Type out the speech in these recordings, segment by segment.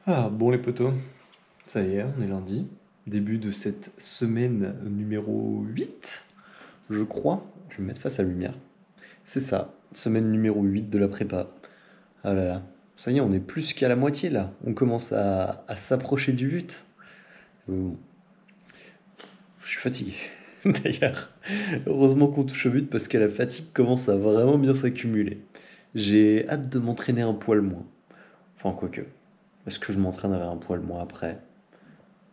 Ah, bon les potos, ça y est, on est lundi. Début de cette semaine numéro 8, je crois. Je vais me mettre face à la lumière. C'est ça, semaine numéro 8 de la prépa. Ah là là, ça y est, on est plus qu'à la moitié là. On commence à s'approcher du but. Bon, je suis fatigué. D'ailleurs, heureusement qu'on touche au but parce que la fatigue commence à vraiment bien s'accumuler. J'ai hâte de m'entraîner un poil moins. Enfin, quoique. Est-ce que je m'entraînerai un poil moins après?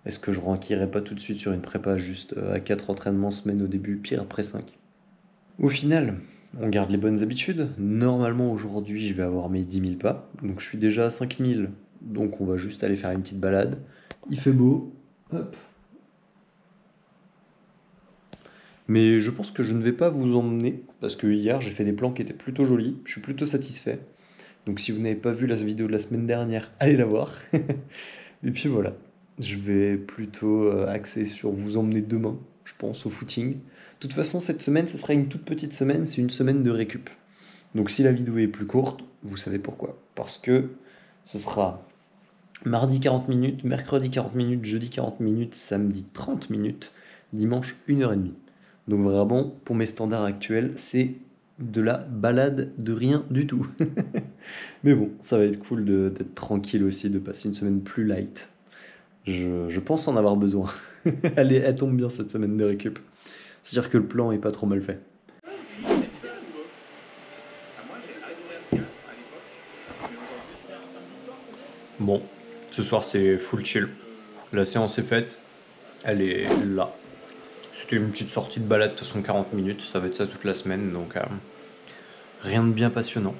Est-ce que je ranquerai pas tout de suite sur une prépa juste à 4 entraînements semaine au début, pire après 5? Au final, on garde les bonnes habitudes. Normalement, aujourd'hui, je vais avoir mes 10 000 pas. Donc, je suis déjà à 5 000. Donc, on va juste aller faire une petite balade. Il fait beau. Hop. Mais je pense que je ne vais pas vous emmener. Parce que hier, j'ai fait des plans qui étaient plutôt jolis. Je suis plutôt satisfait. Donc, si vous n'avez pas vu la vidéo de la semaine dernière, allez la voir. Et puis voilà, je vais plutôt axer sur vous emmener demain, je pense, au footing. De toute façon, cette semaine, ce sera une toute petite semaine, c'est une semaine de récup. Donc si la vidéo est plus courte, vous savez pourquoi. Parce que ce sera mardi 40 minutes, mercredi 40 minutes, jeudi 40 minutes, samedi 30 minutes, dimanche 1h30. Donc vraiment, pour mes standards actuels, c'est de la balade de rien du tout. Mais bon, ça va être cool d'être tranquille aussi, de passer une semaine plus light. Je pense en avoir besoin. Elle tombe bien cette semaine de récup. C'est-à-dire que le plan est pas trop mal fait. Bon, ce soir c'est full chill. La séance est faite, elle est là. C'était une petite sortie de balade, de toute façon 40 minutes, ça va être ça toute la semaine, donc rien de bien passionnant.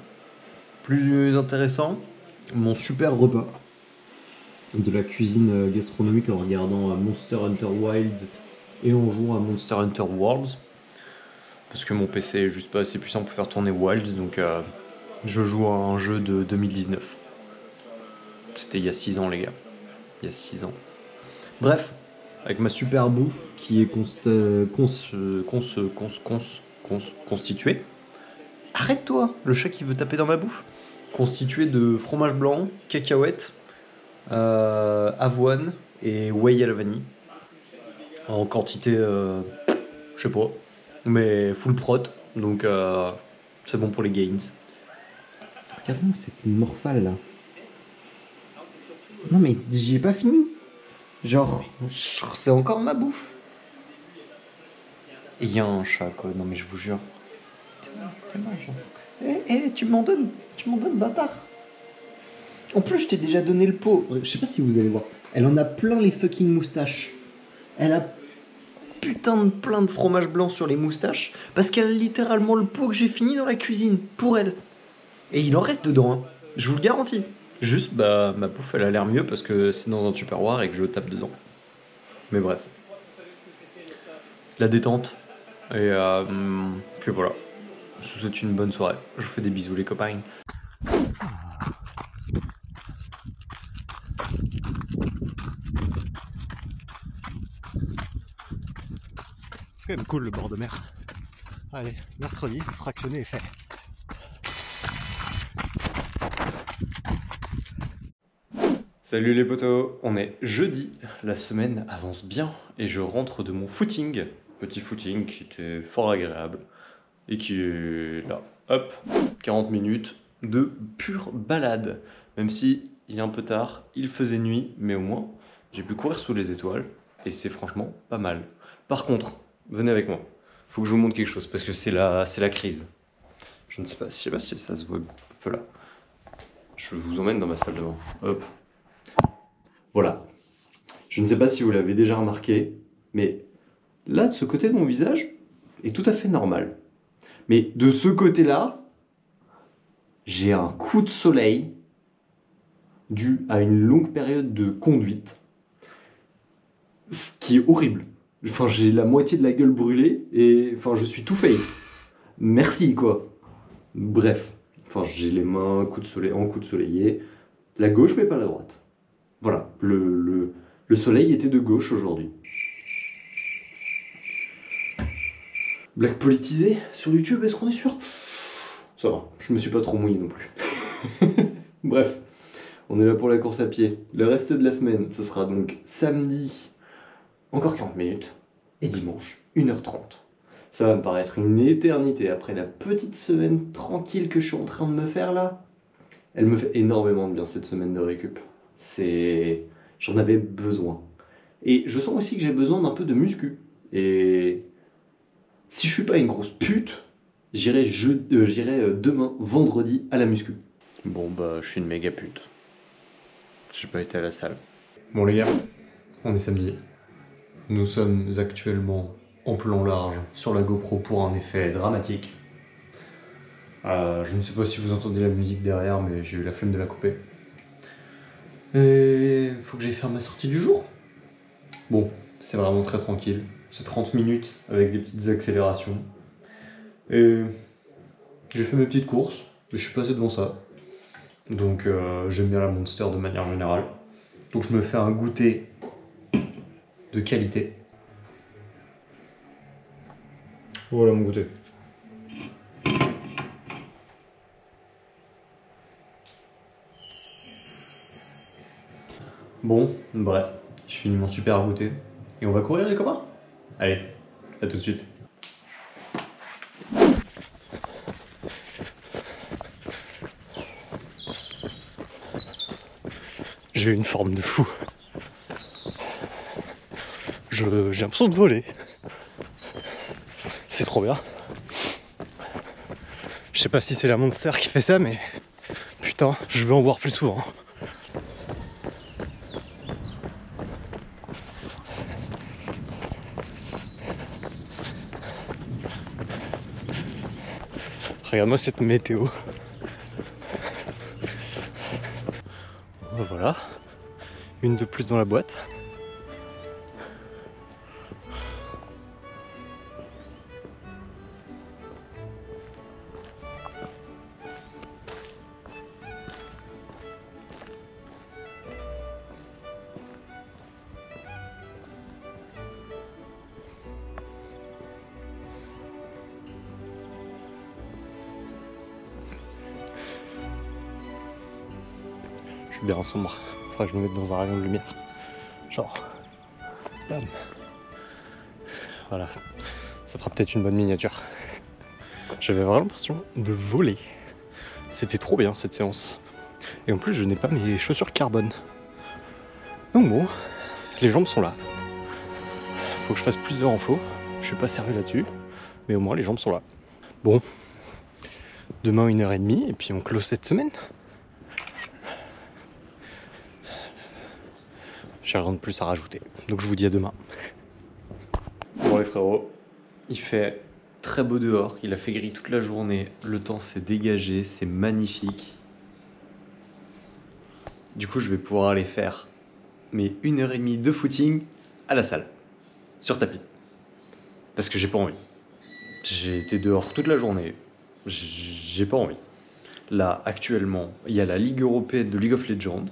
Plus intéressant, mon super repas de la cuisine gastronomique en regardant Monster Hunter Wilds et en jouant à Monster Hunter Worlds. Parce que mon PC est juste pas assez puissant pour faire tourner Wilds, donc je joue à un jeu de 2019. C'était il y a 6 ans, les gars. Il y a 6 ans. Bref, avec ma super bouffe qui est constituée. Arrête-toi, le chat qui veut taper dans ma bouffe. Constituée de fromage blanc, cacahuètes, avoine et whey à la vanille. En quantité, je sais pas, mais full prot, donc c'est bon pour les gains. Regarde-moi cette morphale là. Non mais j'y ai pas fini. Genre, c'est encore ma bouffe. Et il y a un chat quoi, non mais je vous jure. T'es mal, genre. Tu m'en donnes, bâtard. En plus, je t'ai déjà donné le pot. Je sais pas si vous allez voir. Elle en a plein les fucking moustaches. Elle a putain de plein de fromage blanc sur les moustaches parce qu'elle a littéralement le pot que j'ai fini dans la cuisine pour elle. Et il en reste dedans, hein. Je vous le garantis. Juste, bah, ma bouffe, elle a l'air mieux parce que c'est dans un tupperware et que je tape dedans. Mais bref. La détente. Et puis voilà. Je vous souhaite une bonne soirée. Je vous fais des bisous, les copains. C'est quand même cool le bord de mer. Allez, mercredi, fractionné est fait. Salut les potos, on est jeudi, la semaine avance bien et je rentre de mon footing, petit footing qui était fort agréable et qui est là, hop, 40 minutes de pure balade, même si il est un peu tard, il faisait nuit, mais au moins j'ai pu courir sous les étoiles et c'est franchement pas mal. Par contre, venez avec moi, faut que je vous montre quelque chose parce que c'est la crise. Je ne sais pas, si ça se voit un peu là. Je vous emmène dans ma salle de bain, hop. Voilà. Je ne sais pas si vous l'avez déjà remarqué, mais là, de ce côté de mon visage, est tout à fait normal. Mais de ce côté-là, j'ai un coup de soleil dû à une longue période de conduite, ce qui est horrible. Enfin, j'ai la moitié de la gueule brûlée et enfin, je suis tout face. Merci, quoi. Bref, enfin, j'ai les mains coup de soleil, en coup de soleillé, la gauche mais pas la droite. Voilà, le soleil était de gauche aujourd'hui. Blague politisée sur YouTube, est-ce qu'on est sûr? Ça va, je me suis pas trop mouillé non plus. Bref, On est là pour la course à pied. Le reste de la semaine, ce sera donc samedi, encore 40 minutes, et dimanche, 1h30. Ça va me paraître une éternité après la petite semaine tranquille que je suis en train de me faire là. Elle me fait énormément de bien cette semaine de récup. J'en avais besoin. Et je sens aussi que j'ai besoin d'un peu de muscu. Et si je suis pas une grosse pute, j'irai demain, vendredi, à la muscu. Bon bah, je suis une méga pute. J'ai pas été à la salle. Bon les gars, on est samedi. Nous sommes actuellement en plan large sur la GoPro pour un effet dramatique. Je ne sais pas si vous entendez la musique derrière, mais j'ai eu la flemme de la couper. Et faut que j'aille faire ma sortie du jour. Bon, c'est vraiment très tranquille. C'est 30 minutes avec des petites accélérations. Et j'ai fait mes petites courses. Je suis passé devant ça. Donc j'aime bien la Monster de manière générale. Donc je me fais un goûter de qualité. Voilà mon goûter. Bon, bref, je finis mon super goûter. Et on va courir les copains? Allez, à tout de suite. J'ai une forme de fou. J'ai l'impression de voler. C'est trop bien. Je sais pas si c'est la Monster qui fait ça, mais putain, je veux en boire plus souvent. Regarde-moi cette météo. Voilà, une de plus dans la boîte. Je suis bien sombre. Faudrait que je me mette dans un rayon de lumière. Genre. Bam. Voilà. Ça fera peut-être une bonne miniature. J'avais vraiment l'impression de voler. C'était trop bien cette séance. Et en plus je n'ai pas mes chaussures carbone. Donc bon, les jambes sont là. Faut que je fasse plus de renfo. Je suis pas sérieux là-dessus. Mais au moins les jambes sont là. Bon. Demain 1h30 et puis on close cette semaine. J'ai rien de plus à rajouter. Donc je vous dis à demain. Bon les frérots, il fait très beau dehors. Il a fait gris toute la journée. Le temps s'est dégagé. C'est magnifique. Du coup, je vais pouvoir aller faire mes 1h30 de footing à la salle. Sur tapis. Parce que j'ai pas envie. J'ai été dehors toute la journée. J'ai pas envie. Là, actuellement, il y a la Ligue européenne de League of Legends.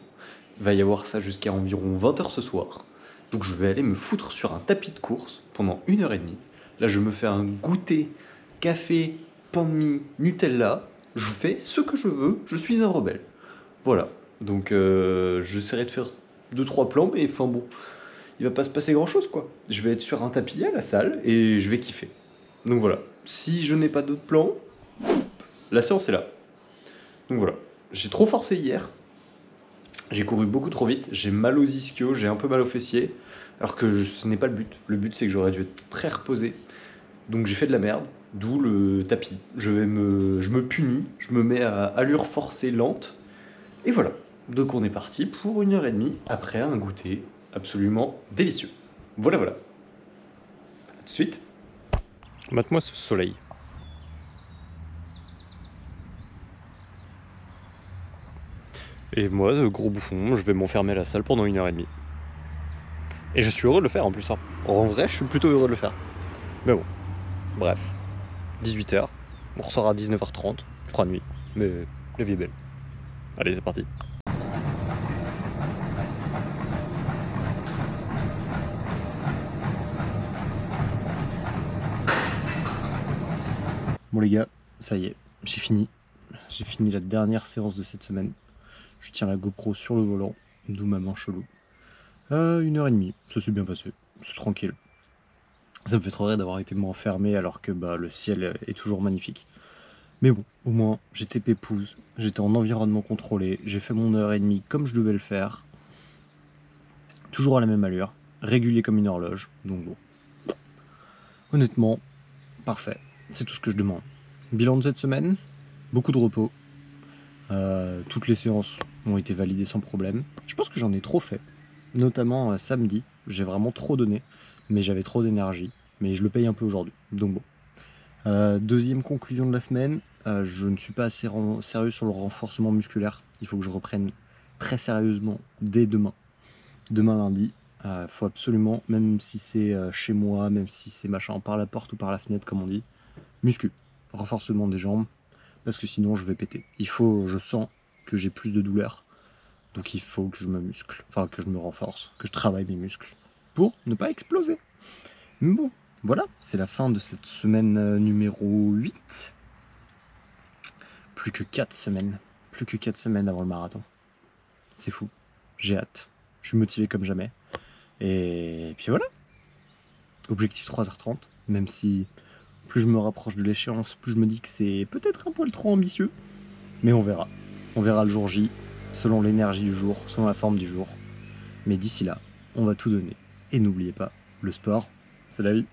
Il va y avoir ça jusqu'à environ 20h ce soir. Donc je vais aller me foutre sur un tapis de course pendant 1h30. Là, je me fais un goûter, café, pain de mie, Nutella. Je fais ce que je veux, je suis un rebelle. Voilà. Donc j'essaierai de faire 2-3 plans, mais enfin bon, il va pas se passer grand chose quoi. Je vais être sur un tapis à la salle et je vais kiffer. Donc voilà. Si je n'ai pas d'autres plans, la séance est là. Donc voilà. J'ai trop forcé hier. J'ai couru beaucoup trop vite, j'ai mal aux ischios, j'ai un peu mal aux fessiers, alors que ce n'est pas le but. Le but c'est que j'aurais dû être très reposé. Donc j'ai fait de la merde, d'où le tapis. Je me punis, je me mets à allure forcée lente, et voilà. Donc on est parti pour 1h30 après un goûter absolument délicieux. Voilà, voilà. A tout de suite. Mate-moi ce soleil. Et moi, gros bouffon, je vais m'enfermer à la salle pendant 1h30. Et je suis heureux de le faire en plus. Hein. En vrai, je suis plutôt heureux de le faire. Mais bon, bref. 18h, on ressort à 19h30, il fera nuit. Mais la vie est belle. Allez, c'est parti. Bon les gars, ça y est, j'ai fini. J'ai fini la dernière séance de cette semaine. Je tiens la GoPro sur le volant, d'où ma main chelou. 1h30, ça s'est bien passé, c'est tranquille. Ça me fait trop rire d'avoir été m'enfermer alors que le ciel est toujours magnifique. Mais bon, au moins j'étais pépouze, j'étais en environnement contrôlé, j'ai fait mon 1h30 comme je devais le faire. Toujours à la même allure, régulier comme une horloge, donc bon. Honnêtement, parfait, c'est tout ce que je demande. Bilan de cette semaine, beaucoup de repos. Toutes les séances ont été validées sans problème. Je pense que j'en ai trop fait, notamment samedi, j'ai vraiment trop donné, mais j'avais trop d'énergie, mais je le paye un peu aujourd'hui, donc bon. Deuxième conclusion de la semaine, je ne suis pas assez sérieux sur le renforcement musculaire. Il faut que je reprenne très sérieusement dès demain. Demain lundi, faut absolument, même si c'est chez moi, même si c'est machin par la porte ou par la fenêtre comme on dit, muscu, renforcement des jambes, parce que sinon je vais péter. Je sens que j'ai plus de douleur, donc il faut que je me muscle, enfin que je me renforce, que je travaille mes muscles pour ne pas exploser. Mais bon, voilà, c'est la fin de cette semaine numéro 8. Plus que 4 semaines avant le marathon. C'est fou, j'ai hâte, je suis motivé comme jamais. Et puis voilà, objectif 3h30, même si plus je me rapproche de l'échéance, plus je me dis que c'est peut-être un poil trop ambitieux. Mais on verra. On verra le jour J, selon l'énergie du jour, selon la forme du jour. Mais d'ici là, on va tout donner. Et n'oubliez pas, le sport, c'est la vie.